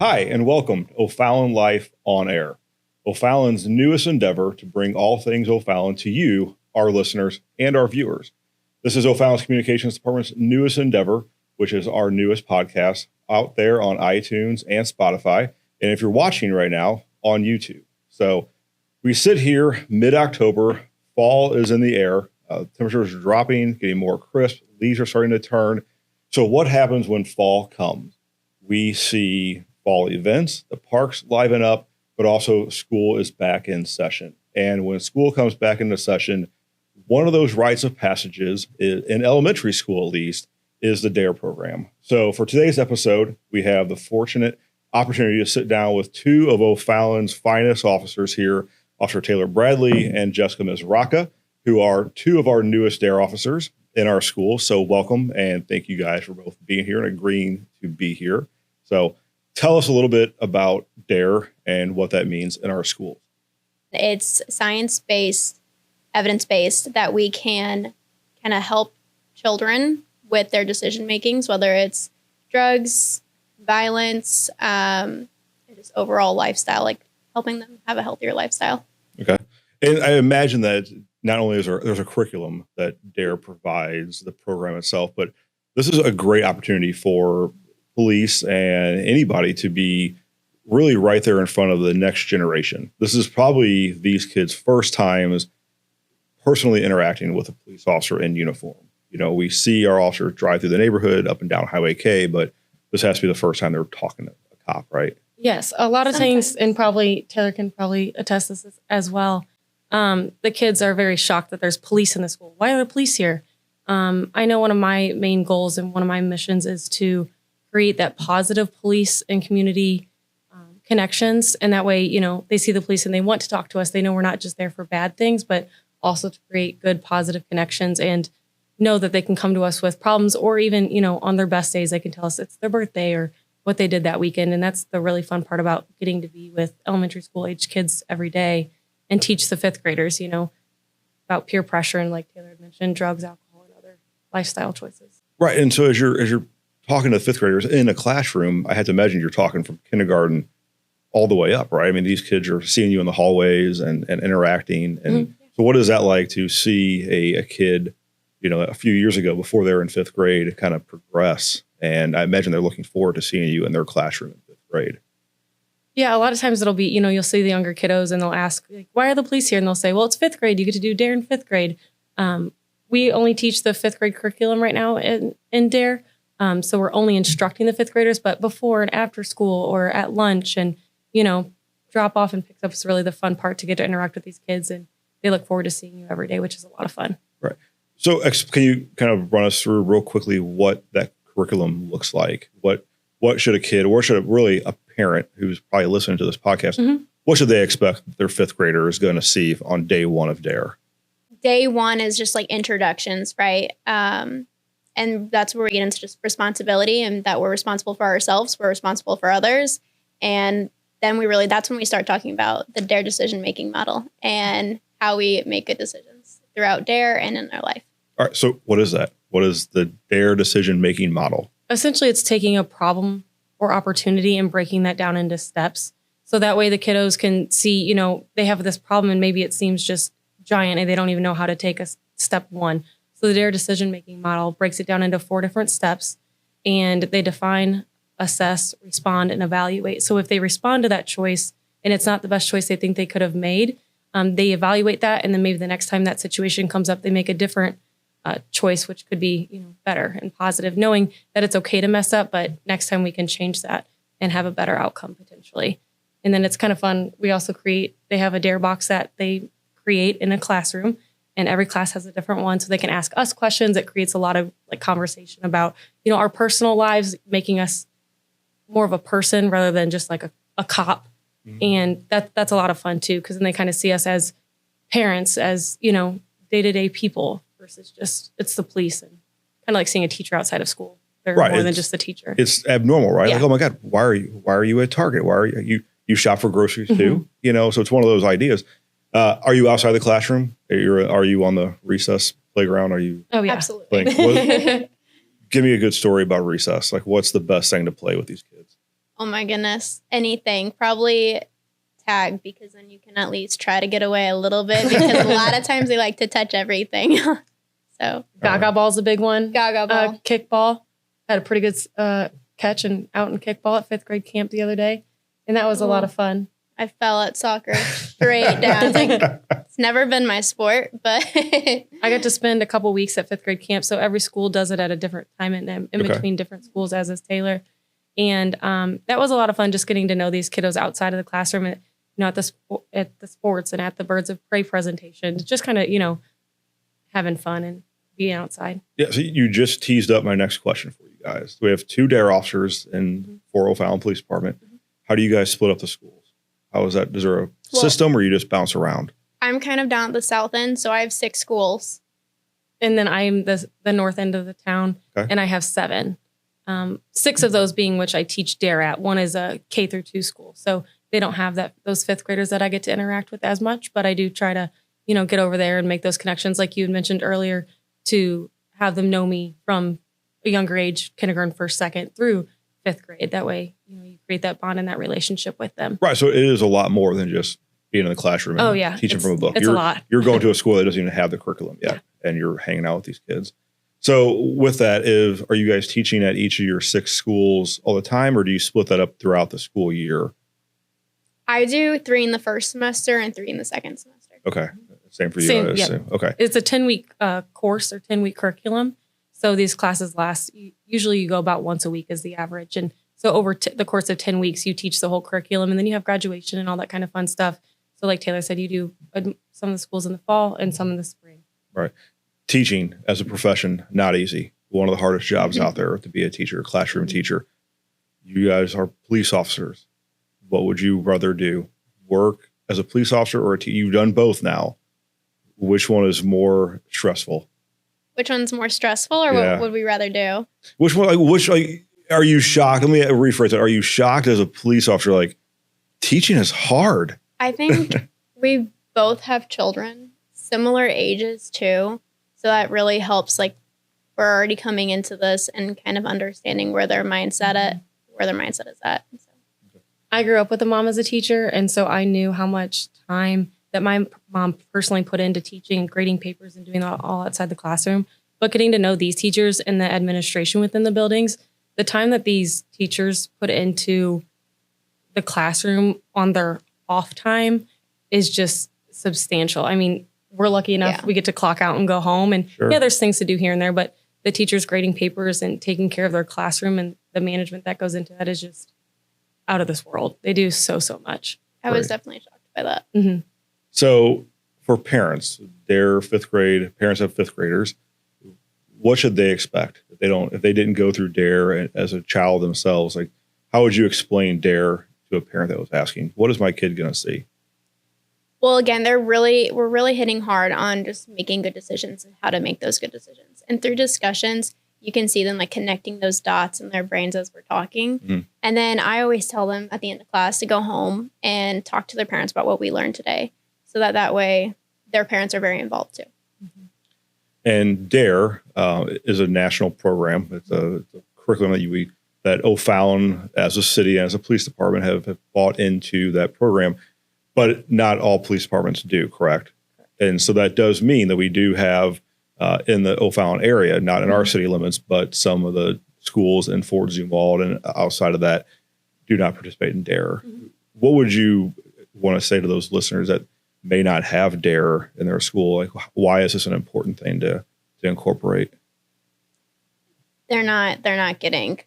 Hi, and welcome to O'Fallon Life on Air, O'Fallon's newest endeavor to bring all things O'Fallon to you, our listeners, and our viewers. This is O'Fallon's Communications Department's newest endeavor, which is our newest podcast out there on iTunes and Spotify, and if you're watching right now, on YouTube. So we sit here mid-October, fall is in the air, temperatures are dropping, getting more crisp, leaves are starting to turn. So what happens when fall comes? We see fall events, the parks liven up, but also school is back in session. And when school comes back into session, one of those rites of passages, in elementary school at least, is the D.A.R.E program. So for today's episode, we have the fortunate opportunity to sit down with two of O'Fallon's finest officers here, Officer Taylor Bradley and Jessica Misuraca, who are two of our newest D.A.R.E officers in our school. So welcome, and thank you guys for both being here and agreeing to be here. So tell us a little bit about D.A.R.E and what that means in our schools. It's science-based, evidence-based, that we can kind of help children with their decision makings, whether it's drugs, violence, just overall lifestyle, like helping them have a healthier lifestyle. Okay. And I imagine that not only is there's a curriculum that D.A.R.E provides, the program itself, but this is a great opportunity for police and anybody to be really right there in front of the next generation. This is probably these kids' first times personally interacting with a police officer in uniform. You know, we see our officers drive through the neighborhood up and down Highway K, but this has to be the first time they're talking to a cop, right? Yes, a lot of things, and probably Taylor can probably attest to this as well. The kids are very shocked that there's police in the school. Why are there police here? I know one of my main goals and one of my missions is to create that positive police and community connections. And that way, you know, they see the police and they want to talk to us. They know we're not just there for bad things, but also to create good, positive connections and know that they can come to us with problems, or even, you know, on their best days, they can tell us it's their birthday or what they did that weekend. And that's the really fun part about getting to be with elementary school age kids every day and teach the fifth graders, you know, about peer pressure and, like Taylor had mentioned, drugs, alcohol, and other lifestyle choices. Right. And so as you're talking to fifth graders in a classroom, I had to imagine you're talking from kindergarten all the way up, right? I mean, these kids are seeing you in the hallways and interacting. And so what is that like to see a kid, you know, a few years ago before they were in fifth grade kind of progress? And I imagine they're looking forward to seeing you in their classroom in fifth grade. Yeah, a lot of times it'll be, you know, you'll see the younger kiddos and they'll ask, like, why are the police here? And they'll say, well, it's fifth grade. You get to do D.A.R.E in fifth grade. We only teach the fifth grade curriculum right now in D.A.R.E. So we're only instructing the fifth graders, but before and after school or at lunch and, you know, drop off and picks up is really the fun part, to get to interact with these kids. And they look forward to seeing you every day, which is a lot of fun. Right. So can you kind of run us through real quickly what that curriculum looks like? What should a kid, or should really a parent who's probably listening to this podcast, what should they expect their fifth grader is going to see on day one of D.A.R.E? Day one is just like introductions, right? And that's where we get into just responsibility, and that we're responsible for ourselves, we're responsible for others. And then that's when we start talking about the D.A.R.E decision-making model and how we make good decisions throughout D.A.R.E and in our life. All right. So what is that? What is the D.A.R.E decision-making model? Essentially, it's taking a problem or opportunity and breaking that down into steps. So that way the kiddos can see, you know, they have this problem and maybe it seems just giant and they don't even know how to take a step one. So the D.A.R.E decision-making model breaks it down into 4 different steps, and they define, assess, respond, and evaluate. So if they respond to that choice and it's not the best choice they think they could have made, they evaluate that, and then maybe the next time that situation comes up, they make a different choice, which could be, you know, better and positive, knowing that it's okay to mess up, but next time we can change that and have a better outcome potentially. And then it's kind of fun. We also they have a D.A.R.E box that they create in a classroom, and every class has a different one. So they can ask us questions. It creates a lot of like conversation about, you know, our personal lives, making us more of a person rather than just like a cop. And that's a lot of fun too, because then they kind of see us as parents, as, you know, day-to-day people versus just it's the police, and kind of like seeing a teacher outside of school. They're more than just the teacher. It's abnormal, right? Yeah. Like, oh my God, why are you at Target? Why are you shop for groceries too? You know, so it's one of those ideas. Are you outside the classroom? Are you on the recess playground? Are you? Oh yeah, absolutely. Give me a good story about recess. Like, what's the best thing to play with these kids? Oh my goodness. Anything. Probably tag, because then you can at least try to get away a little bit, because a lot of times they like to touch everything. So Gaga ball's a big one. Gaga ball. Kickball. Had a pretty good catch and out in kickball at 5th grade camp the other day. And that was a lot of fun. I fell at soccer straight down. It's like, it's never been my sport, but I got to spend a couple weeks at 5th grade camp. So every school does it at a different time in between different schools, as is Taylor. And that was a lot of fun, just getting to know these kiddos outside of the classroom, and, at the sports and at the Birds of Prey presentation, just kind of, having fun and being outside. Yeah, so you just teased up my next question for you guys. We have 2 D.A.R.E officers for O'Fallon Police Department. How do you guys split up the schools? How is that? Is there a system, or you just bounce around? I'm kind of down at the south end, so I have 6 schools. And then I'm the north end of the town, and I have 7. 6 of those being which I teach D.A.R.E at. One is a K through 2 school, so they don't have those 5th graders that I get to interact with as much. But I do try to, get over there and make those connections, like you had mentioned earlier, to have them know me from a younger age, kindergarten, 1st, 2nd through 5th grade. That way, you create that bond and that relationship with them. Right. So it is a lot more than just being in the classroom and teaching from a book. It's a lot. You're going to a school that doesn't even have the curriculum yet, and you're hanging out with these kids. So with that, are you guys teaching at each of your 6 schools all the time, or do you split that up throughout the school year? I do 3 in the 1st semester and 3 in the 2nd semester. Okay. Same for you, I assume. Okay. It's a 10-week course or 10-week curriculum. So these classes last, usually you go about once a week is the average. And so over the course of 10 weeks, you teach the whole curriculum, and then you have graduation and all that kind of fun stuff. So like Taylor said, you do some of the schools in the fall and some in the spring. Right. Teaching as a profession, not easy. One of the hardest jobs out there to be a teacher, a classroom teacher. You guys are police officers. What would you rather do? Work as a police officer or you've done both now. Which one is more stressful? Which one's more stressful, or what would we rather do? Which one? Are you shocked? Let me rephrase it. Are you shocked as a police officer? Like, teaching is hard. I think we both have children, similar ages too. So that really helps. Like, we're already coming into this and kind of understanding where their mindset is at. So. I grew up with a mom as a teacher, and so I knew how much time that my mom personally put into teaching and grading papers and doing that all outside the classroom. But getting to know these teachers and the administration within the buildings, the time that these teachers put into the classroom on their off time is just substantial. I mean, we're lucky enough we get to clock out and go home. And there's things to do here and there, but the teachers grading papers and taking care of their classroom and the management that goes into that is just out of this world. They do so much. I was definitely shocked by that. Mm-hmm. So for parents, they're 5th grade, parents have 5th graders. What should they expect if they didn't go through D.A.R.E as a child themselves? Like, how would you explain D.A.R.E to a parent that was asking, what is my kid going to see? Well, again, we're really hitting hard on just making good decisions and how to make those good decisions. And through discussions, you can see them like connecting those dots in their brains as we're talking. Mm-hmm. And then I always tell them at the end of class to go home and talk to their parents about what we learned today. So that way their parents are very involved too. Mm-hmm. And D.A.R.E is a national program. It's a curriculum that O'Fallon as a city and as a police department have bought into that program, but not all police departments do, correct? And so that does mean that we do have in the O'Fallon area, not in our city limits, but some of the schools in Fort Zumwalt and outside of that do not participate in D.A.R.E. Mm-hmm. What would you want to say to those listeners that may not have D.A.R.E in their school? Like, why is this an important thing to incorporate? They're not getting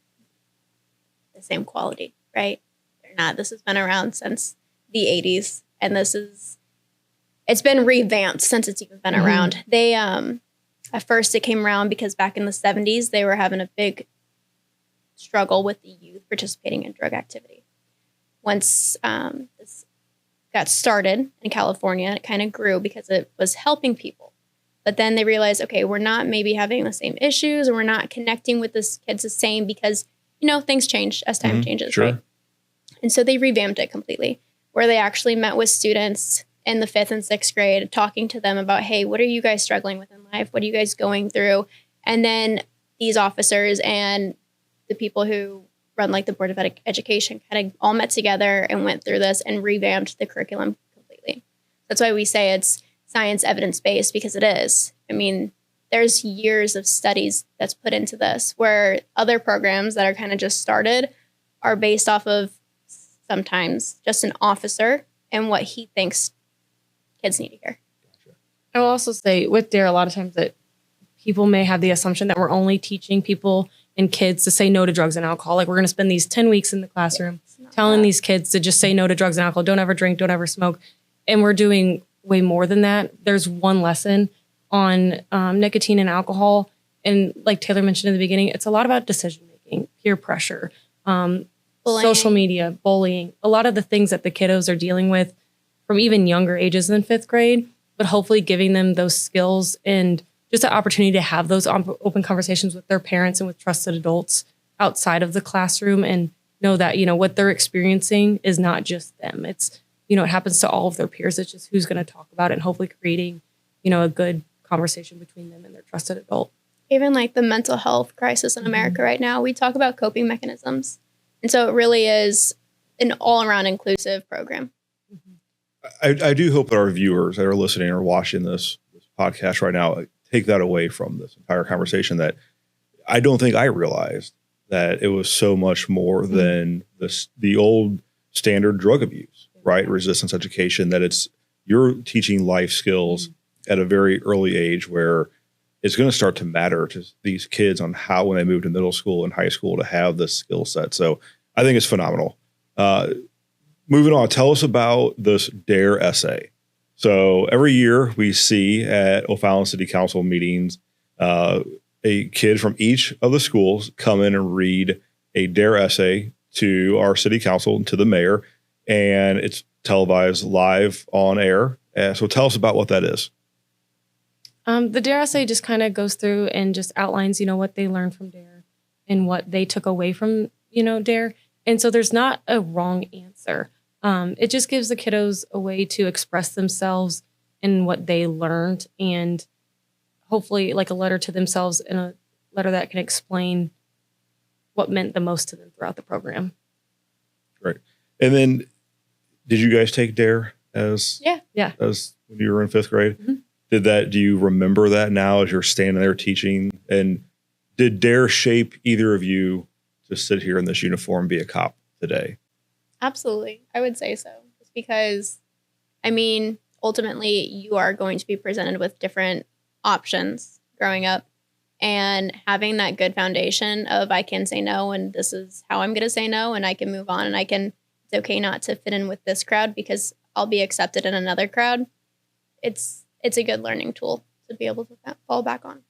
the same quality, right? They're not. This has been around since the 80s, and it's been revamped since it's even been around. They at first it came around because back in the 70s they were having a big struggle with the youth participating in drug activity. Once this got started in California, it kind of grew because it was helping people. But then they realized, okay, we're not maybe having the same issues, or we're not connecting with this kids the same because, things change as time changes, right? And so they revamped it completely, where they actually met with students in the 5th and 6th grade, talking to them about, hey, what are you guys struggling with in life? What are you guys going through? And then these officers and the people who run like the Board of Education kind of all met together and went through this and revamped the curriculum completely. That's why we say it's science evidence-based, because it is. I mean, there's years of studies that's put into this, where other programs that are kind of just started are based off of sometimes just an officer and what he thinks kids need to hear. I will also say with D.A.R.E, a lot of times that people may have the assumption that we're only teaching people and kids to say no to drugs and alcohol. Like, we're going to spend these 10 weeks in the classroom telling these kids to just say no to drugs and alcohol. Don't ever drink, don't ever smoke. And we're doing way more than that. There's one lesson on nicotine and alcohol. And like Taylor mentioned in the beginning, it's a lot about decision-making, peer pressure, social media, bullying, a lot of the things that the kiddos are dealing with from even younger ages than 5th grade, but hopefully giving them those skills and just an opportunity to have those open conversations with their parents and with trusted adults outside of the classroom, and know that, you know, what they're experiencing is not just them. It's, you know, it happens to all of their peers. It's just who's going to talk about it, and hopefully creating, you know, a good conversation between them and their trusted adult. Even like the mental health crisis in America right now, we talk about coping mechanisms. And so it really is an all-around inclusive program. I do hope that our viewers that are listening or watching this podcast right now take that away from this entire conversation, that I don't think I realized that it was so much more than the old standard drug abuse, right? Resistance education, that you're teaching life skills at a very early age, where it's going to start to matter to these kids on how, when they move to middle school and high school, to have this skill set. So I think it's phenomenal. Moving on, tell us about this D.A.R.E essay. So every year we see at O'Fallon City Council meetings, a kid from each of the schools come in and read a D.A.R.E essay to our city council and to the mayor, and it's televised live on air. So tell us about what that is. The D.A.R.E essay just kind of goes through and just outlines, you know, what they learned from D.A.R.E and what they took away from, you know, D.A.R.E. And so there's not a wrong answer. It just gives the kiddos a way to express themselves in what they learned, and hopefully like a letter to themselves, and a letter that can explain what meant the most to them throughout the program. Right. And then did you guys take D.A.R.E as when you were in 5th grade? Mm-hmm. Do you remember that now as you're standing there teaching? And did D.A.R.E shape either of you to sit here in this uniform and be a cop today? Absolutely. I would say so. Just because, I mean, ultimately you are going to be presented with different options growing up, and having that good foundation of, I can say no, and this is how I'm going to say no, and I can move on, and it's okay not to fit in with this crowd because I'll be accepted in another crowd. It's a good learning tool to be able to fall back on.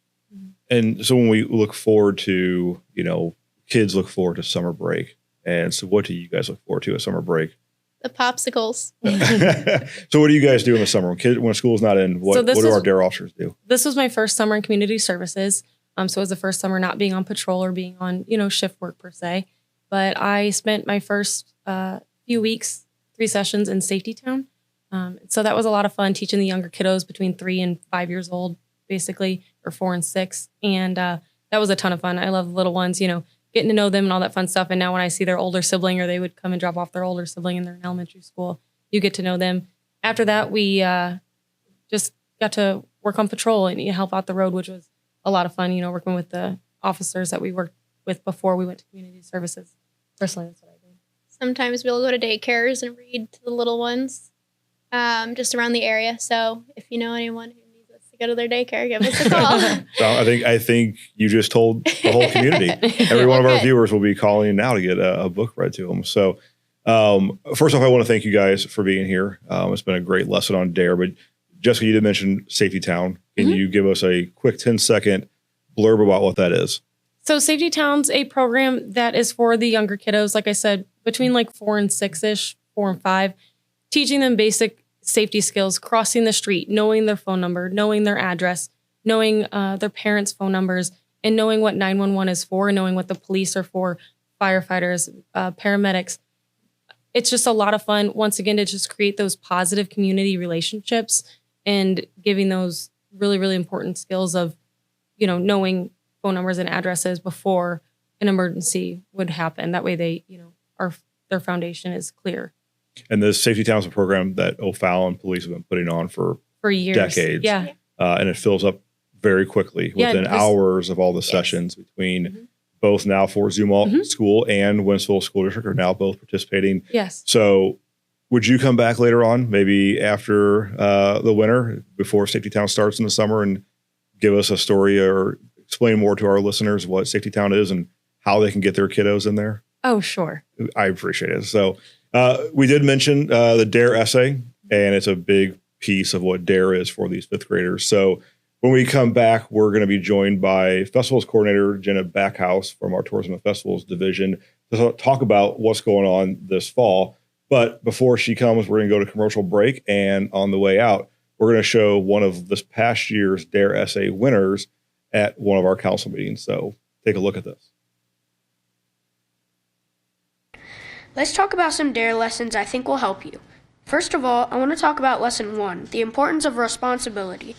And so when we look forward to, you know, kids look forward to summer break. And so what do you guys look forward to at summer break? The popsicles. So what do you guys do in the summer? When school's not in, what do our D.A.R.E officers do? This was my first summer in community services. So it was the first summer not being on patrol or being on, you know, shift work per se. But I spent my first few weeks, 3 sessions in Safety Town. So that was a lot of fun, teaching the younger kiddos between 3 and 5 years old, basically, or 4 and 6. And that was a ton of fun. I love the little ones, you know, getting to know them and all that fun stuff. And now when I see their older sibling, or they would come and drop off their older sibling and they're in elementary school, you get to know them. After that, we just got to work on patrol and help out the road, which was a lot of fun, you know, working with the officers that we worked with before we went to community services. Personally, that's what I did. Sometimes we'll go to daycares and read to the little ones just around the area. So if you know anyone who needs us to go to their daycare, give us a call. So I think you just told the whole community. Every one of our viewers will be calling now to get a book read to them. So first off, I want to thank you guys for being here. It's been a great lesson on D.A.R.E. But Jessica, you did mention Safety Town. Can you give us a quick 10-second blurb about what that is? So Safety Town's a program that is for the younger kiddos, like I said, between like 4 and 6-ish, 4 and 5, teaching them basic safety skills, crossing the street, knowing their phone number, knowing their address, knowing their parents' phone numbers, and knowing what 911 is for, and knowing what the police are for, firefighters, paramedics. It's just a lot of fun, once again, to just create those positive community relationships and giving those really, really important skills of, you know, knowing phone numbers and addresses before an emergency would happen. That way they, their foundation is clear. And the Safety Towns program that O'Fallon police have been putting on for years. decades. Yeah. And it fills up very quickly within hours of all the sessions between both now Fort Zumwalt School and Winsville School District are now both participating. Yes. So would you come back later on, maybe after the winter, before Safety Town starts in the summer, and give us a story or explain more to our listeners what Safety Town is and how they can get their kiddos in there? Oh, sure. I appreciate it. So we did mention the D.A.R.E essay, and it's a big piece of what D.A.R.E is for these fifth graders. So when we come back, we're going to be joined by Festivals Coordinator Jenna Backhaus from our Tourism and Festivals division to talk about what's going on this fall. But before she comes, we're going to go to commercial break. And on the way out, we're going to show one of this past year's D.A.R.E essay winners at one of our council meetings. So take a look at this. Let's talk about some D.A.R.E lessons I think will help you. First of all, I want to talk about Lesson 1, the importance of responsibility.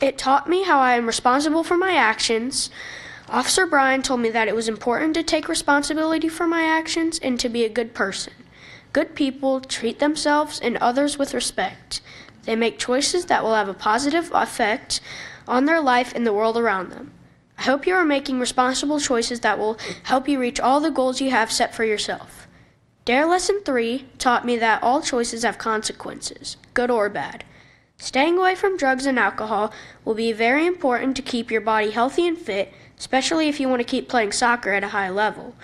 It taught me how I am responsible for my actions. Officer Brian told me that it was important to take responsibility for my actions and to be a good person. Good people treat themselves and others with respect. They make choices that will have a positive effect on their life and the world around them. I hope you are making responsible choices that will help you reach all the goals you have set for yourself. D.A.R.E Lesson 3 taught me that all choices have consequences, good or bad. Staying away from drugs and alcohol will be very important to keep your body healthy and fit, especially if you want to keep playing soccer at a high level.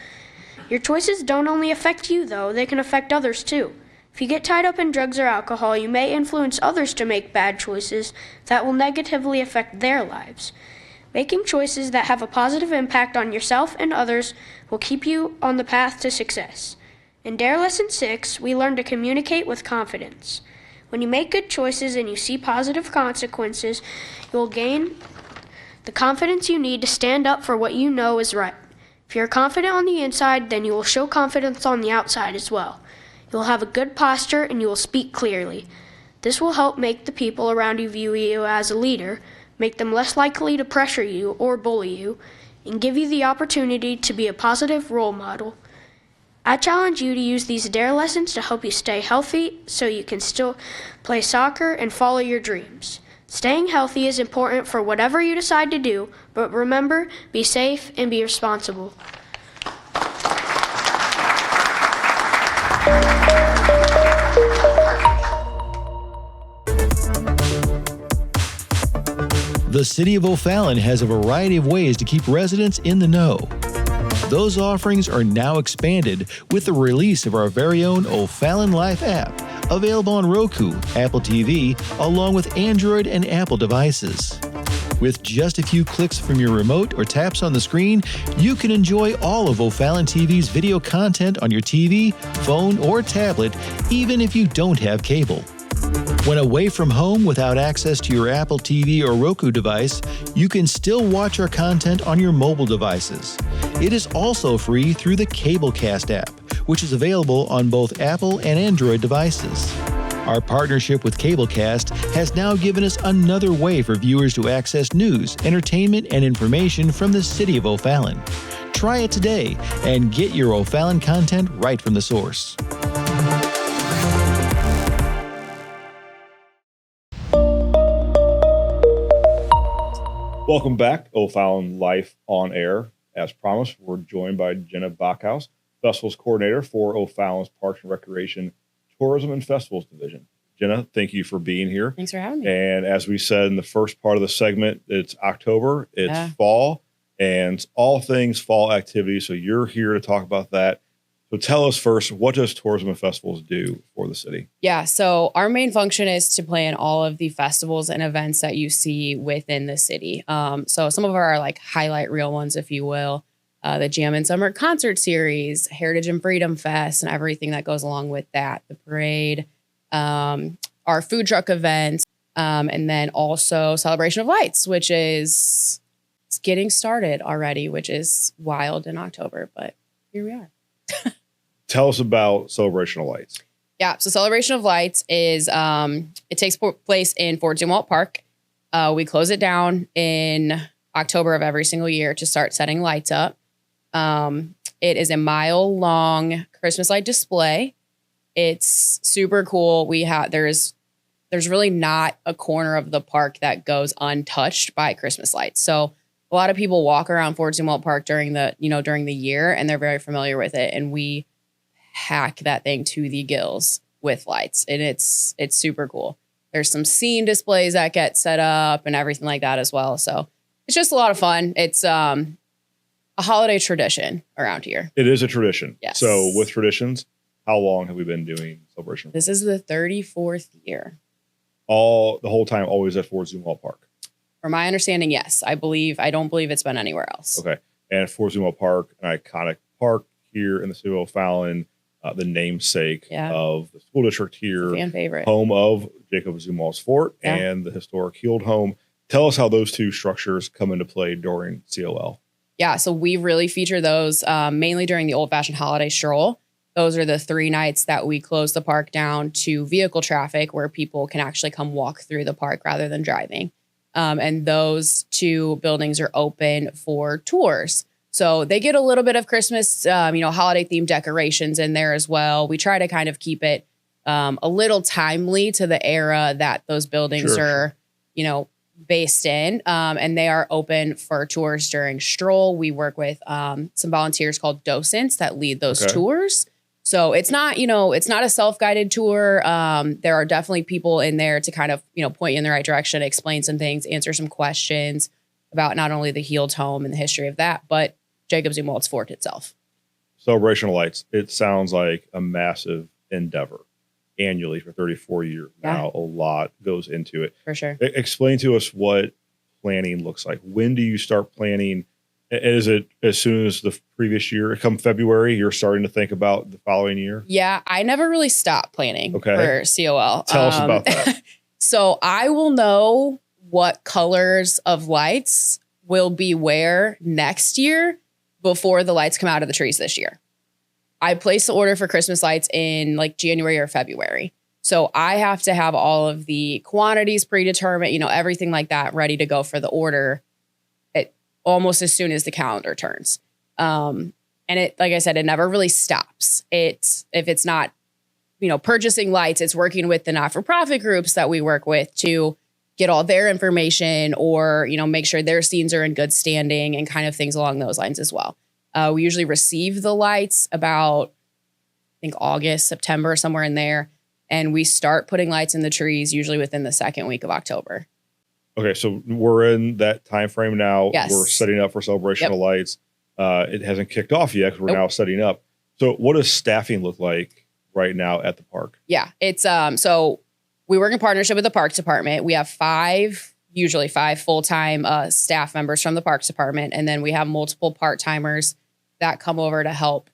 Your choices don't only affect you, though, they can affect others too. If you get tied up in drugs or alcohol, you may influence others to make bad choices that will negatively affect their lives. Making choices that have a positive impact on yourself and others will keep you on the path to success. In D.A.R.E Lesson 6, we learn to communicate with confidence. When you make good choices and you see positive consequences, you will gain the confidence you need to stand up for what you know is right. If you're confident on the inside, then you will show confidence on the outside as well. You will have a good posture and you will speak clearly. This will help make the people around you view you as a leader, make them less likely to pressure you or bully you, and give you the opportunity to be a positive role model. I challenge you to use these D.A.R.E lessons to help you stay healthy so you can still play soccer and follow your dreams. Staying healthy is important for whatever you decide to do, but remember, be safe and be responsible. The City of O'Fallon has a variety of ways to keep residents in the know. Those offerings are now expanded with the release of our very own O'Fallon Life app, available on Roku, Apple TV, along with Android and Apple devices. With just a few clicks from your remote or taps on the screen, you can enjoy all of OFallonTV's video content on your TV, phone, or tablet, even if you don't have cable. When away from home without access to your Apple TV or Roku device, you can still watch our content on your mobile devices. It is also free through the Cablecast app, which is available on both Apple and Android devices. Our partnership with Cablecast has now given us another way for viewers to access news, entertainment, and information from the City of O'Fallon. Try it today and get your O'Fallon content right from the source. Welcome back, O'Fallon Life on Air. As promised, we're joined by Jenna Backhaus, Festivals Coordinator for O'Fallon's Parks and Recreation, Tourism and Festivals Division. Jenna, thank you for being here. Thanks for having me. And as we said in the first part of the segment, it's October, it's fall, and it's all things fall activities. So you're here to talk about that. So tell us first, what does Tourism and Festivals do for the city? Yeah, so our main function is to plan all of the festivals and events that you see within the city. So some of our like highlight reel ones, if you will, the Jam and Summer Concert Series, Heritage and Freedom Fest, and everything that goes along with that, the parade, our food truck events, and then also Celebration of Lights, which is it's getting started already, which is wild in October, but here we are. Tell us about Celebration of Lights. Yeah, so Celebration of Lights is, it takes place in Fort Zumwalt Park. We close it down in October of every single year to start setting lights up. It is a mile-long Christmas light display. It's super cool. There's really not a corner of the park that goes untouched by Christmas lights. So a lot of people walk around Fort Zumwalt Park during the year, and they're very familiar with it. And we hack that thing to the gills with lights, and it's super cool. There's some scene displays that get set up and everything like that as well. So it's just a lot of fun. It's a holiday tradition around here. It is a tradition. Yes. So with traditions, how long have we been doing celebration? This is the 34th year. The whole time, always at Fort Zumwalt Park. From my understanding, yes. I don't believe it's been anywhere else. Okay. And Fort Zumwalt Park, an iconic park here in the city of O'Fallon, the namesake of the school district here. Fan favorite. Home of Jacob Zumwalt's fort and the historic Heald home. Tell us how those two structures come into play during COL. Yeah, so we really feature those mainly during the old-fashioned holiday stroll. Those are the 3 nights that we close the park down to vehicle traffic, where people can actually come walk through the park rather than driving. And those 2 buildings are open for tours. So they get a little bit of Christmas, holiday themed decorations in there as well. We try to kind of keep it a little timely to the era that those buildings are, based in. And they are open for tours during stroll. We work with some volunteers called docents that lead those tours. So it's not a self-guided tour. There are definitely people in there to kind of, point you in the right direction, explain some things, answer some questions about not only the Heald home and the history of that, but Jacob Zumwalt's fort itself. Celebration of Lights. It sounds like a massive endeavor annually for 34 years. Yeah. Now, a lot goes into it. For sure. Explain to us what planning looks like. When do you start planning? Is it as soon as the previous year? Come February, you're starting to think about the following year? Yeah, I never really stopped planning for COL. Tell us about that. So I will know what colors of lights will be where next year before the lights come out of the trees this year. I placed the order for Christmas lights in like January or February. So I have to have all of the quantities predetermined, everything like that ready to go for the order almost as soon as the calendar turns. And it, like I said, it never really stops. If it's not, purchasing lights, it's working with the not-for-profit groups that we work with to get all their information or, make sure their scenes are in good standing and kind of things along those lines as well. We usually receive the lights about, I think, August, September, somewhere in there. And we start putting lights in the trees usually within the second week of October. Okay, so we're in that time frame now. Yes. We're setting up for Celebration of Lights. It hasn't kicked off yet because we're now setting up. So what does staffing look like right now at the park? Yeah, it's so we work in partnership with the Parks Department. We have usually five full-time staff members from the Parks Department, and then we have multiple part-timers that come over to help.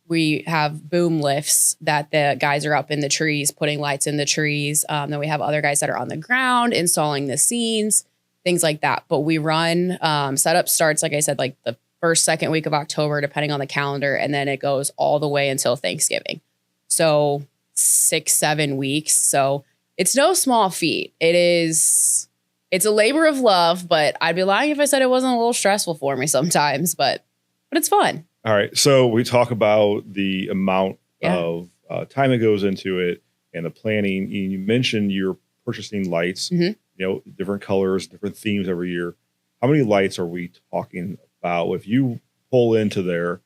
We have boom lifts that the guys are up in the trees, putting lights in the trees. Then we have other guys that are on the ground installing the scenes, things like that. But we run, setup starts, like I said, like the first, second week of October, depending on the calendar. And then it goes all the way until Thanksgiving. So 6-7 weeks. So it's no small feat. It's a labor of love, but I'd be lying if I said it wasn't a little stressful for me sometimes, but it's fun. All right. So we talk about the amount of time that goes into it and the planning. You mentioned you're purchasing lights, different colors, different themes every year. How many lights are we talking about? If you pull into there,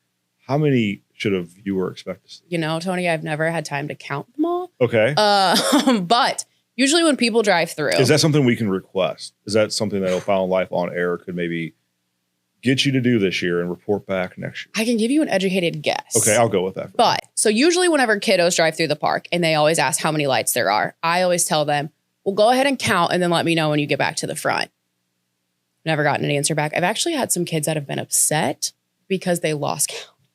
how many should a viewer expect to see? Tony, I've never had time to count them all. Okay. But usually when people drive through. Is that something we can request? Is that something that O'Fallon Life on Air could maybe get you to do this year and report back next year? I can give you an educated guess. Okay, I'll go with that. But so usually whenever kiddos drive through the park and they always ask how many lights there are, I always tell them, well, go ahead and count and then let me know when you get back to the front. Never gotten an answer back. I've actually had some kids that have been upset because they lost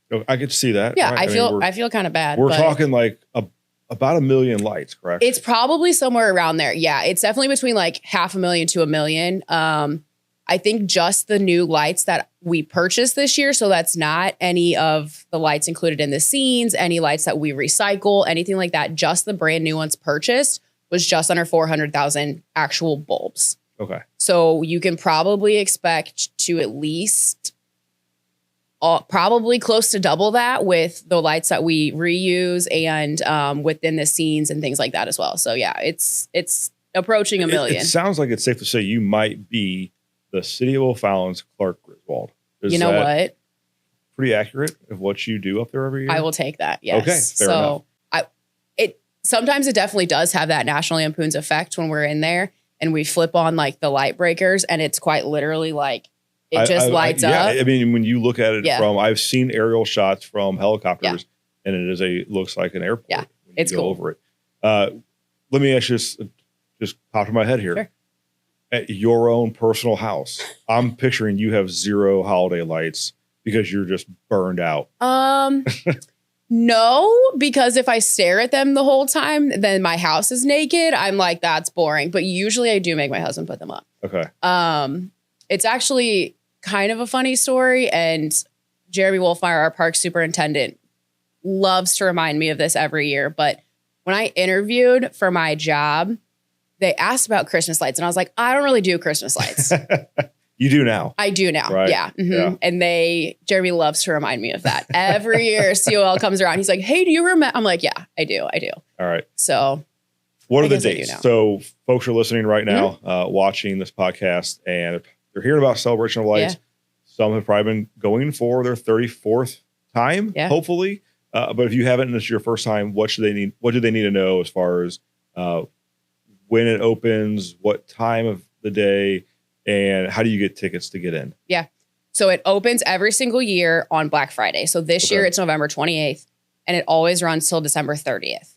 count. I could see that. Yeah, right? I feel kind of bad. We're talking like about 1 million lights, correct? It's probably somewhere around there. Yeah, it's definitely between like 500,000 to 1 million. I think just the new lights that we purchased this year. So that's not any of the lights included in the scenes, any lights that we recycle, anything like that. Just the brand new ones purchased was just under 400,000 actual bulbs. Okay. So you can probably expect to at least probably close to double that with the lights that we reuse and within the scenes and things like that as well. So yeah, it's approaching $1 million. It sounds like it's safe to say you might be the City of O'Fallon's Clark Griswold. You know what? Pretty accurate of what you do up there every year? I will take that. Yes. Okay, fair enough. Sometimes it definitely does have that National Lampoon's effect when we're in there and we flip on like the light breakers and it's quite literally like it just lights up. Yeah, I mean, when you look at it from, I've seen aerial shots from helicopters and it looks like an airport. Yeah, it's cool. Over it. Let me ask you just pop in my head here. Sure. At your own personal house, I'm picturing you have 0 holiday lights because you're just burned out. No, because if I stare at them the whole time, then my house is naked. I'm like, that's boring. But usually I do make my husband put them up. Okay. It's actually kind of a funny story. And Jeremy Wolfmeyer, our park superintendent, loves to remind me of this every year. But when I interviewed for my job, they asked about Christmas lights. And I was like, I don't really do Christmas lights. You do now. I do now. Right? Yeah. Mm-hmm. Yeah. And Jeremy loves to remind me of that. Every year COL comes around. He's like, hey, do you remember? I'm like, yeah, I do. All right. So what are the dates? So folks are listening right now, watching this podcast, and they're hearing about Celebration of Lights. Yeah. Some have probably been going for their 34th time, hopefully. But if you haven't and it's your first time, what do they need to know as far as when it opens, what time of the day, and how do you get tickets to get in? Yeah. So it opens every single year on Black Friday. So this year it's November 28th and it always runs till December 30th.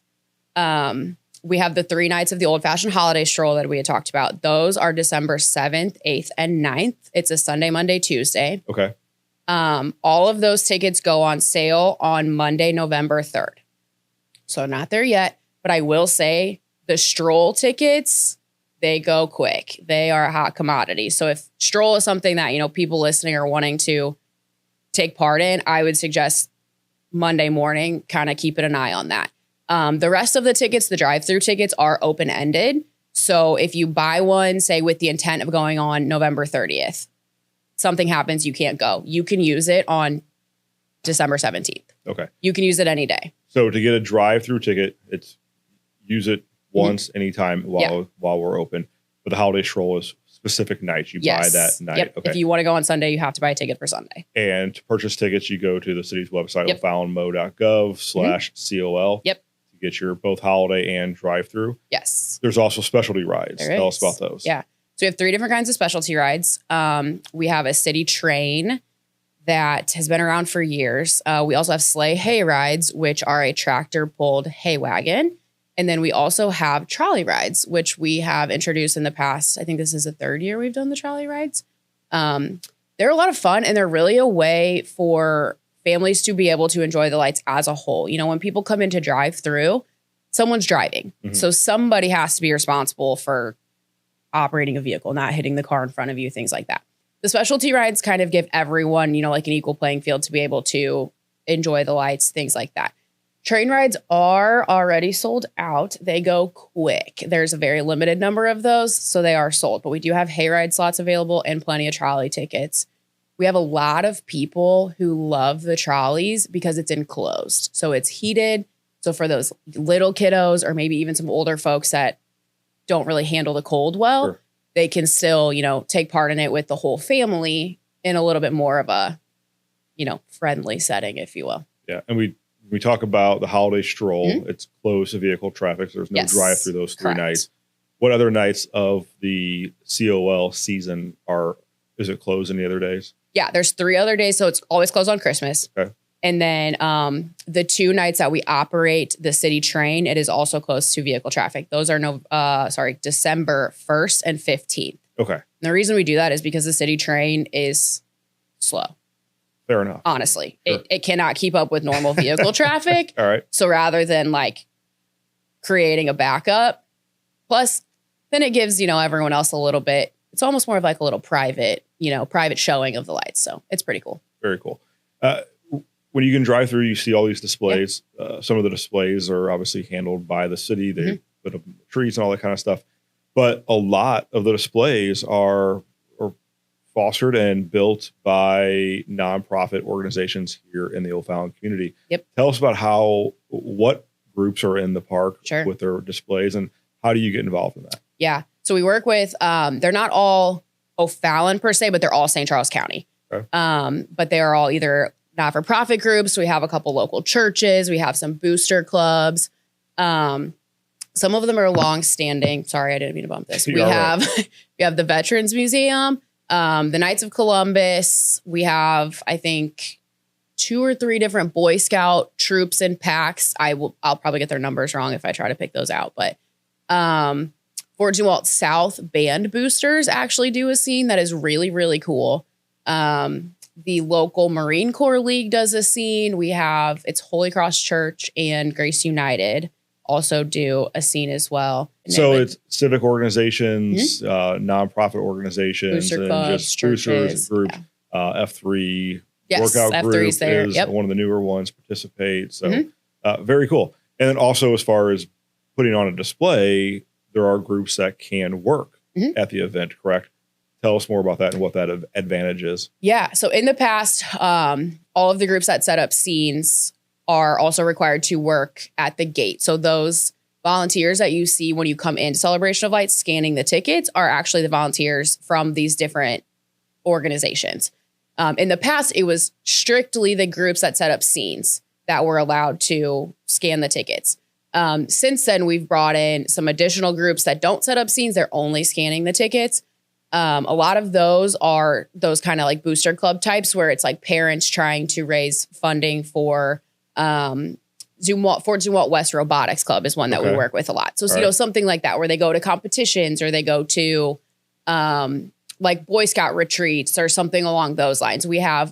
We have the 3 nights of the Old Fashioned Holiday Stroll that we had talked about. Those are December 7th, 8th, and 9th. It's a Sunday, Monday, Tuesday. Okay. All of those tickets go on sale on Monday, November 3rd. So not there yet, but I will say the stroll tickets, they go quick. They are a hot commodity. So if stroll is something that, people listening are wanting to take part in, I would suggest Monday morning, kind of keeping an eye on that. The rest of the tickets, the drive-through tickets, are open-ended. So if you buy one, say with the intent of going on November 30th, something happens, you can't go. You can use it on December 17th. Okay. You can use it any day. So to get a drive-through ticket, it's use it once, anytime while we're open. But the holiday stroll is specific nights. You buy that night. Yep. Okay. If you want to go on Sunday, you have to buy a ticket for Sunday. And to purchase tickets, you go to the city's website, OFallonMO.gov/COL. Yep. To get your both holiday and drive-through. Yes. There's also specialty rides. Tell us about those. Yeah. So we have 3 different kinds of specialty rides. We have a city train that has been around for years. We also have sleigh hay rides, which are a tractor-pulled hay wagon. And then we also have trolley rides, which we have introduced in the past. I think this is the 3rd year we've done the trolley rides. They're a lot of fun, and they're really a way for families to be able to enjoy the lights as a whole. When people come in to drive through, someone's driving. Mm-hmm. So somebody has to be responsible for operating a vehicle, not hitting the car in front of you, things like that. The specialty rides kind of give everyone, like an equal playing field to be able to enjoy the lights, things like that. Train rides are already sold out. They go quick. There's a very limited number of those, so they are sold. But we do have hayride slots available and plenty of trolley tickets. We have a lot of people who love the trolleys because it's enclosed. So it's heated. So for those little kiddos or maybe even some older folks that don't really handle the cold well, they can still, take part in it with the whole family in a little bit more of a, friendly setting, if you will. Yeah. And we talk about the holiday stroll. Mm-hmm. It's closed to vehicle traffic. So there's no drive through those 3 nights. What other nights of the COL season is it closed any other days? Yeah, there's 3 other days. So it's always closed on Christmas. Okay. And then the 2 nights that we operate the city train, it is also closed to vehicle traffic. Those are December 1st and 15th. Okay. And the reason we do that is because the city train is slow. Fair enough. Honestly, it cannot keep up with normal vehicle traffic. All right. So rather than creating a backup, plus then it gives, everyone else a little bit, it's almost more of a little private showing of the lights. So it's pretty cool. Very cool. When you can drive through, you see all these displays. Some of the displays are obviously handled by the city. They put up trees and all that kind of stuff. But a lot of the displays are fostered and built by nonprofit organizations here in the O'Fallon community. Yep. Tell us about what groups are in the park Sure. with their displays, and how do you get involved in that? Yeah. So we work with, they're not all O'Fallon per se, but they're all St. Charles County. Okay. But they are all either not-for-profit groups. We have a couple local churches. We have some booster clubs. Some of them are long-standing. Sorry, I didn't mean to bump this. We have the Veterans Museum, the Knights of Columbus. We have, I think, 2 or 3 different Boy Scout troops and packs. I'll probably get their numbers wrong if I try to pick those out. But Fort Zumwalt South band boosters actually do a scene that is really, really cool. The local Marine Corps League does a scene. It's Holy Cross Church and Grace United also do a scene as well. So it's civic organizations, nonprofit organizations, Booster and clubs, just churches, boosters groups. F3 Yes, workout F3's group there. is Yep. one of the newer ones. Participate. So very cool. And then also, as far as putting on a display, there are groups that can work at the event. Correct? Tell us more about that and what that advantage is. Yeah. So in the past, all of the groups that set up scenes are also required to work at the gate. So those volunteers that you see when you come into Celebration of Lights scanning the tickets are actually the volunteers from these different organizations. In the past, it was strictly the groups that set up scenes that were allowed to scan the tickets. Since then, we've brought in some additional groups that don't set up scenes. They're only scanning the tickets. A lot of those are those kind of like booster club types where it's like parents trying to raise funding for Fort Zumwalt West Robotics Club is one that we work with a lot. So, something like that where they go to competitions or they go to like Boy Scout retreats or something along those lines. We have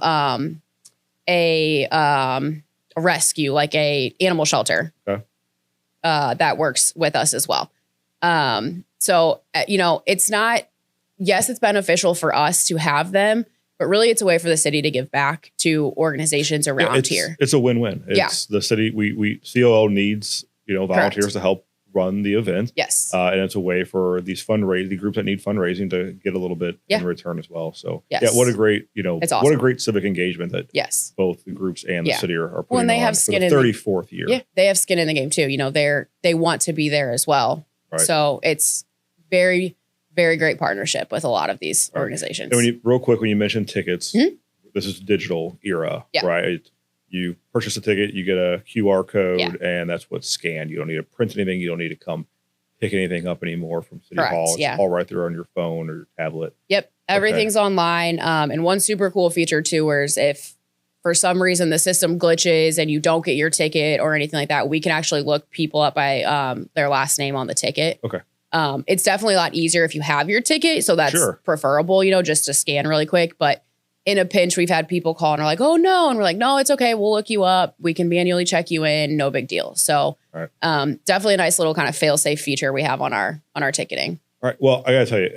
a rescue, like a animal shelter that works with us as well. It's not, yes, it's beneficial for us to have them, but really it's a way for the city to give back to organizations around here. It's a win-win. It's the city, we COL needs, volunteers to help run the event. Yes. And it's a way for the groups that need fundraising to get a little bit in return as well. So what a great, it's awesome. What a great civic engagement that both the groups and the city are putting when they on have for the 34th year. Yeah, they have skin in the game too. They want to be there as well. Right. So it's very, very great partnership with a lot of these organizations. And real quick, when you mentioned tickets, this is digital era, right? You purchase a ticket, you get a QR code, and that's what's scanned. You don't need to print anything. You don't need to come pick anything up anymore from City Hall. It's all right there on your phone or your tablet. Yep. Everything's online. And one super cool feature too, is if for some reason the system glitches and you don't get your ticket or anything like that, we can actually look people up by their last name on the ticket. Okay. It's definitely a lot easier if you have your ticket. So that's preferable, just to scan really quick. But in a pinch, we've had people call and are like, oh no. And we're like, no, it's okay. We'll look you up. We can manually check you in. No big deal. So definitely a nice little kind of fail-safe feature we have on our ticketing. All right. Well, I gotta tell you,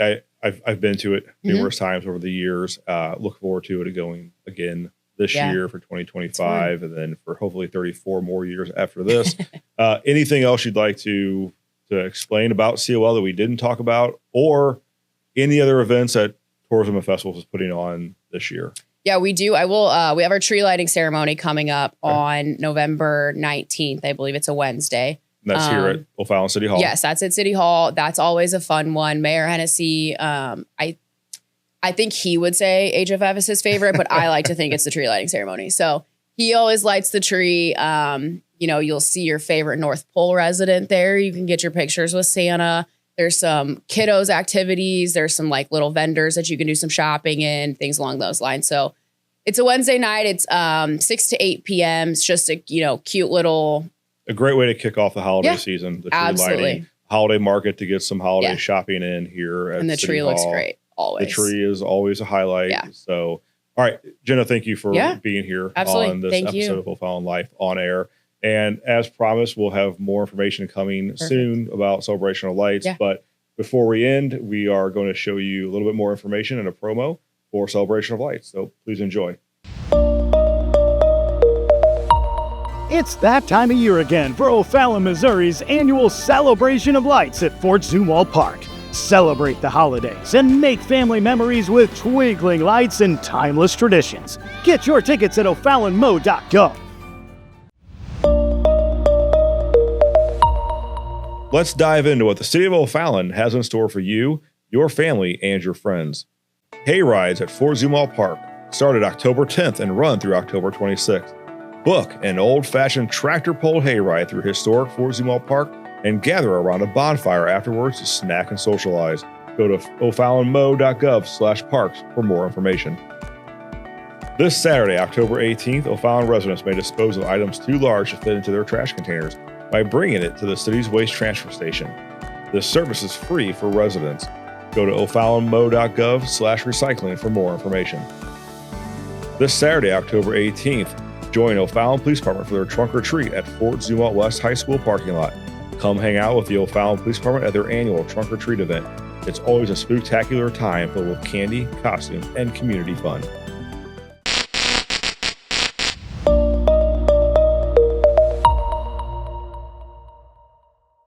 I've been to it numerous times over the years. Look forward to it going again this year for 2025, and then for hopefully 34 more years after this. Anything else you'd like to explain about COL that we didn't talk about, or any other events that Tourism and Festivals is putting on this year? Yeah, we do. I will. We have our tree lighting ceremony coming up on November 19th. I believe it's a Wednesday. And that's here at O'Fallon City Hall. Yes, that's at City Hall. That's always a fun one. Mayor Hennessy, I think he would say HFF is his favorite, but I like to think it's the tree lighting ceremony. So he always lights the tree. You'll see your favorite North Pole resident there. You can get your pictures with Santa. There's some kiddos activities. There's some like little vendors that you can do some shopping in, things along those lines. So it's a Wednesday night. It's 6 to 8 p.m. It's just a cute little. A great way to kick off the holiday season. The tree lighting, holiday market to get some holiday shopping in here at and the City tree Hall. looks great always. The tree is always a highlight. Yeah. So, all right, Jenna, thank you for being here on this episode of O'Fallon Life on Air. And as promised, we'll have more information coming soon about Celebration of Lights. Yeah. But before we end, we are going to show you a little bit more information and a promo for Celebration of Lights. So please enjoy. It's that time of year again for O'Fallon, Missouri's annual Celebration of Lights at Fort Zumwalt Park. Celebrate the holidays and make family memories with twinkling lights and timeless traditions. Get your tickets at OFallonMo.gov. Let's dive into what the City of O'Fallon has in store for you, your family, and your friends. Hay rides at Fort Zumwalt Park started October 10th and run through October 26th. Book an old-fashioned tractor-pulled hayride through historic Fort Zumwalt Park and gather around a bonfire afterwards to snack and socialize. Go to OFallonMo.gov/parks for more information. This Saturday, October 18th, O'Fallon residents may dispose of items too large to fit into their trash containers by bringing it to the city's waste transfer station. This service is free for residents. Go to OFallonMo.gov/recycling for more information. This Saturday, October 18th, join O'Fallon Police Department for their trunk or treat at Fort Zumwalt West High School parking lot. Come hang out with the O'Fallon Police Department at their annual trunk or treat event. It's always a spectacular time filled with candy, costumes, and community fun.